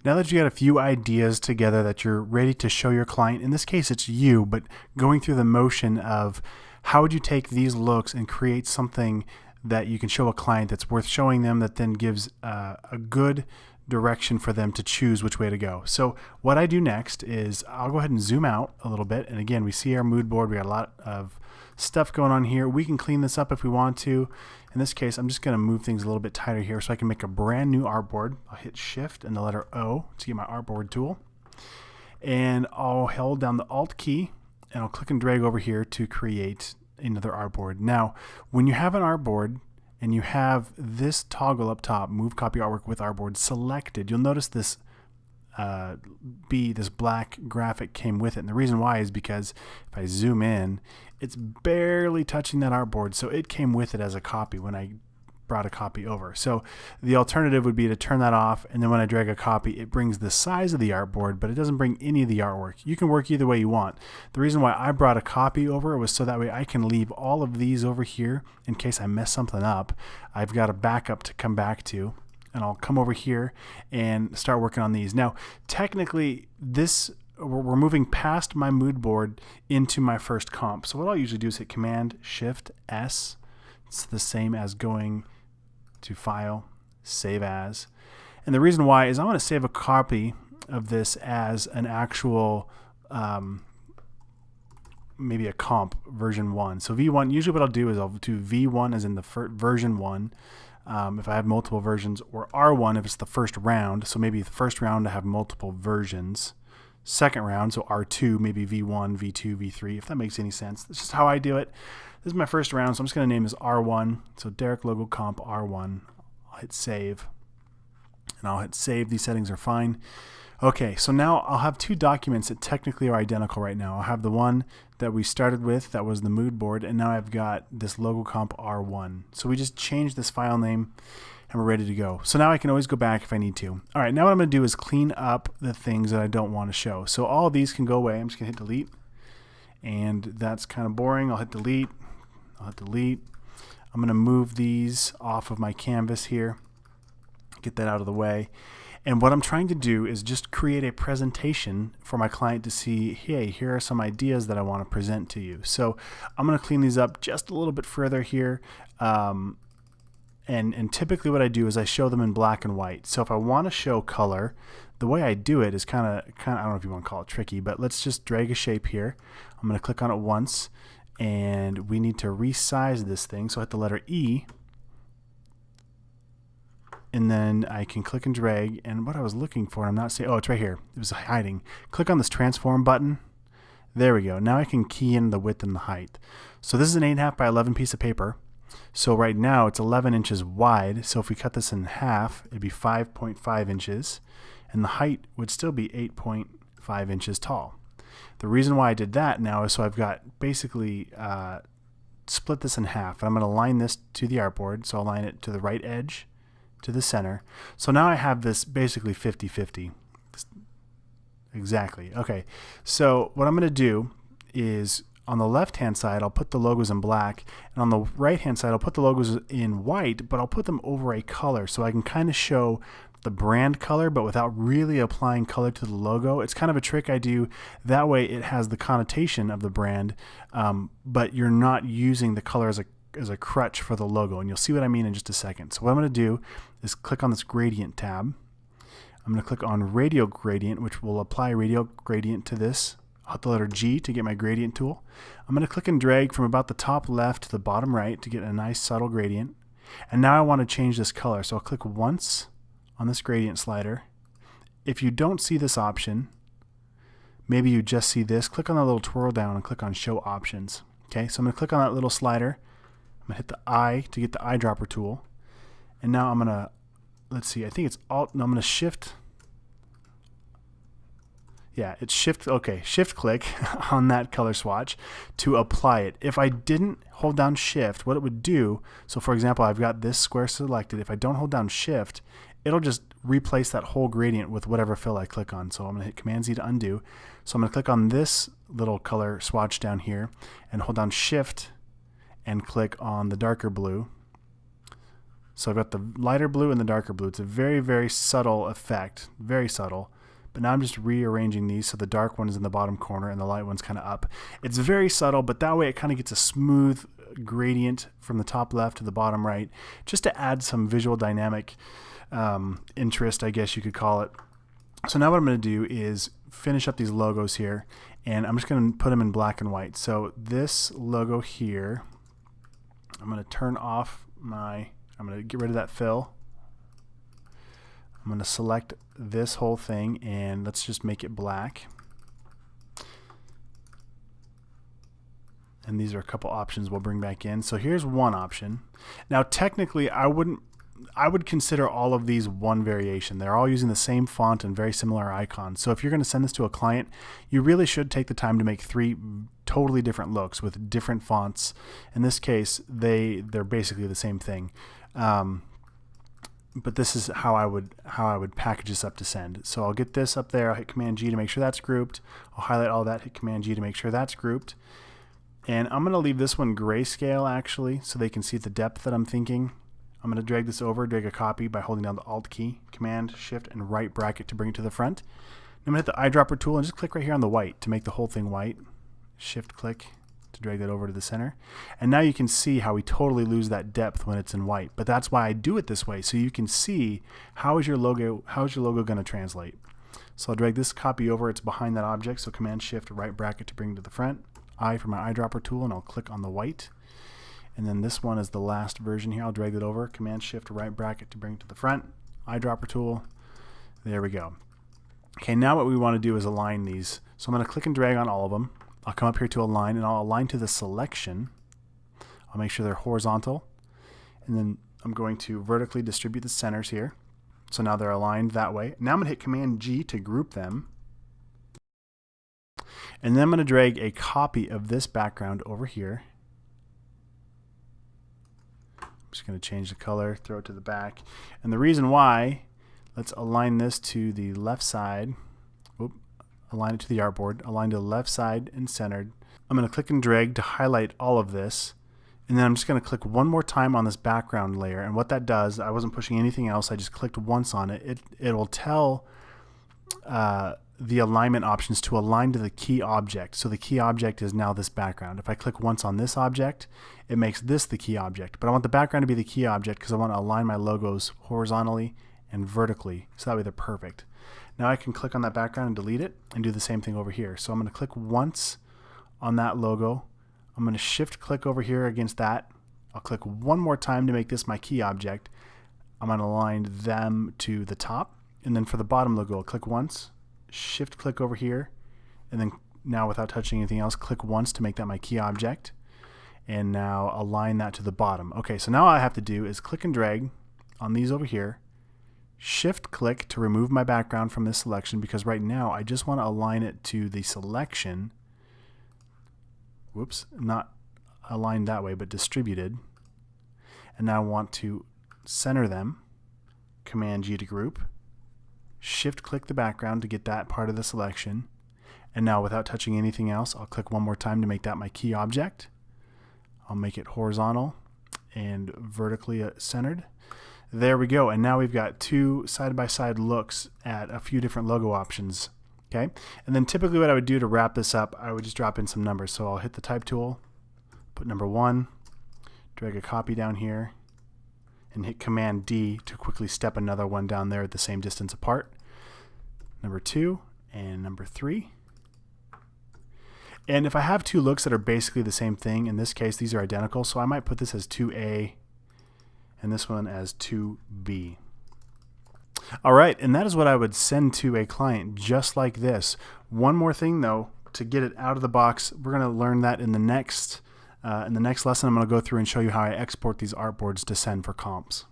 now that you got a few ideas together that you're ready to show your client, in this case it's you, but going through the motion of how would you take these looks and create something that you can show a client that's worth showing them, that then gives a good direction for them to choose which way to go. So what I do next is I'll go ahead and zoom out a little bit. And again, we see our mood board. We got a lot of stuff going on here. We can clean this up if we want to. In this case, I'm just going to move things a little bit tighter here so I can make a brand new artboard. I'll hit Shift and the letter O to get my artboard tool. And I'll hold down the Alt key and I'll click and drag over here to create another artboard. Now, when you have an artboard and you have this toggle up top, Move Copy Artwork with Artboard selected, you'll notice this this black graphic came with it. And the reason why is because if I zoom in, it's barely touching that artboard. So it came with it as a copy when I brought a copy over. So the alternative would be to turn that off, and then when I drag a copy, it brings the size of the artboard, but it doesn't bring any of the artwork. You can work either way you want. The reason why I brought a copy over was so that way I can leave all of these over here in case I mess something up. I've got a backup to come back to, and I'll come over here and start working on these. Now, technically, we're moving past my mood board into my first comp. So what I'll usually do is hit Command Shift S. It's the same as going to File, Save As. And the reason why is I want to save a copy of this as an actual, maybe a comp version 1. So V1, usually what I'll do is I'll do V1 as in the version 1. If I have multiple versions, or R1 if it's the first round. So maybe the first round I have multiple versions. Second round, so R2, maybe V1, V2, V3, if that makes any sense. That's just how I do it. This is my first round, so I'm just going to name this R1. So Derek Logo Comp R1. I'll hit Save. And I'll hit Save. These settings are fine. Okay, so now I'll have two documents that technically are identical right now. I'll have the one that we started with, that was the mood board, and now I've got this Logo Comp R1. So we just changed this file name, and we're ready to go. So now I can always go back if I need to. All right, now what I'm going to do is clean up the things that I don't want to show. So all of these can go away. I'm just going to hit Delete, and that's kind of boring. I'll hit Delete. I'll hit Delete. I'm going to move these off of my canvas here, get that out of the way. And what I'm trying to do is just create a presentation for my client to see, hey, here are some ideas that I want to present to you. So I'm going to clean these up just a little bit further here. And typically what I do is I show them in black and white. So if I want to show color, the way I do it is kind of, I don't know if you want to call it tricky, but let's just drag a shape here. I'm going to click on it once, and we need to resize this thing. So I hit the letter E, and then I can click and drag. And what I was looking for, I'm not saying, oh, it's right here. It was hiding. Click on this transform button. There we go. Now I can key in the width and the height. So this is an 8.5 by 11 piece of paper. So right now it's 11 inches wide. So if we cut this in half, it'd be 5.5 inches. And the height would still be 8.5 inches tall. The reason why I did that now is so I've got basically split this in half. And I'm going to align this to the artboard. So I'll align it to the right edge, to the center. So now I have this basically 50-50. Exactly. Okay. So what I'm going to do is on the left hand side, I'll put the logos in black, and on the right hand side, I'll put the logos in white, but I'll put them over a color so I can kind of show the brand color, but without really applying color to the logo. It's kind of a trick I do. That way it has the connotation of the brand, but you're not using the color as a crutch for the logo, and you'll see what I mean in just a second. So what I'm going to do is click on this gradient tab. I'm going to click on radial gradient, which will apply radial gradient to this. I'll hit the letter G to get my gradient tool. I'm going to click and drag from about the top left to the bottom right to get a nice subtle gradient. And now I want to change this color. So I'll click once on this gradient slider. If you don't see this option, maybe you just see this, click on the little twirl down and click on Show Options. Okay, so I'm going to click on that little slider. I'm going to hit the I to get the eyedropper tool. And now I'm going to, let's see, I think it's Alt, no, I'm going to Shift. Yeah, it's Shift, okay, Shift click on that color swatch to apply it. If I didn't hold down Shift, what it would do, so for example, I've got this square selected. If I don't hold down Shift, it'll just replace that whole gradient with whatever fill I click on. So I'm going to hit Command Z to undo. So I'm going to click on this little color swatch down here and hold down Shift and click on the darker blue. So I've got the lighter blue and the darker blue. It's a very, very subtle effect, very subtle. But now I'm just rearranging these so the dark one is in the bottom corner and the light one's kind of up. It's very subtle, but that way it kind of gets a smooth gradient from the top left to the bottom right, just to add some visual dynamic interest, I guess you could call it. So now what I'm going to do is finish up these logos here, and I'm just going to put them in black and white. So this logo here, I'm going to turn off I'm going to get rid of that fill. I'm going to select this whole thing and let's just make it black. And these are a couple options we'll bring back in. So here's one option. Now technically I would consider all of these one variation. They're all using the same font and very similar icons. So if you're going to send this to a client, you really should take the time to make 3 totally different looks with different fonts. In this case, they're basically the same thing. But this is how I would package this up to send. So I'll get this up there. I'll hit Command G to make sure that's grouped. I'll highlight all that, hit Command G to make sure that's grouped. And I'm going to leave this one grayscale actually, so they can see the depth that I'm thinking. I'm going to drag this over, drag a copy by holding down the Alt key, Command, Shift, and right bracket to bring it to the front. I'm going to hit the eyedropper tool and just click right here on the white to make the whole thing white. Shift click to drag that over to the center. And now you can see how we totally lose that depth when it's in white. But that's why I do it this way, so you can see how is your logo going to translate. So I'll drag this copy over, it's behind that object, so Command, Shift, right bracket to bring it to the front. I for my eyedropper tool, and I'll click on the white. And then this one is the last version here. I'll drag it over, Command, Shift, right bracket to bring it to the front. Eyedropper tool. There we go. Okay, now what we want to do is align these. So I'm going to click and drag on all of them. I'll come up here to align, and I'll align to the selection. I'll make sure they're horizontal. And then I'm going to vertically distribute the centers here. So now they're aligned that way. Now I'm going to hit Command G to group them. And then I'm going to drag a copy of this background over here. Just going to change the color, throw it to the back. And the reason why, let's align this to the left side. Oop, align it to the artboard, align to the left side and centered. I'm going to click and drag to highlight all of this. And then I'm just going to click one more time on this background layer. And what that does, I wasn't pushing anything else, I just clicked once on it. It will tell the alignment options to align to the key object. So the key object is now this background. If I click once on this object, it makes this the key object. But I want the background to be the key object because I want to align my logos horizontally and vertically, so that way they're perfect. Now I can click on that background and delete it and do the same thing over here. So I'm going to click once on that logo. I'm going to shift click over here against that. I'll click one more time to make this my key object. I'm going to align them to the top. And then for the bottom logo, I'll click once, shift click over here, and then now without touching anything else, click once to make that my key object. And now align that to the bottom. Okay, so now all I have to do is click and drag on these over here, shift click to remove my background from this selection, because right now I just want to align it to the selection. Whoops, not aligned that way, but distributed. And now I want to center them, Command G to group, shift click the background to get that part of the selection. And now without touching anything else, I'll click one more time to make that my key object. I'll make it horizontal and vertically centered. There we go. And now we've got 2 side-by-side looks at a few different logo options. Okay. And then typically what I would do to wrap this up, I would just drop in some numbers. So I'll hit the type tool, put number 1, drag a copy down here, and hit Command D to quickly step another one down there at the same distance apart. Number 2 and number 3. And if I have 2 looks that are basically the same thing, in this case these are identical, so I might put this as 2A and this one as 2B. Alright, and that is what I would send to a client, just like this. One more thing though, to get it out of the box, we're going to learn that in the next lesson. I'm going to go through and show you how I export these artboards to send for comps.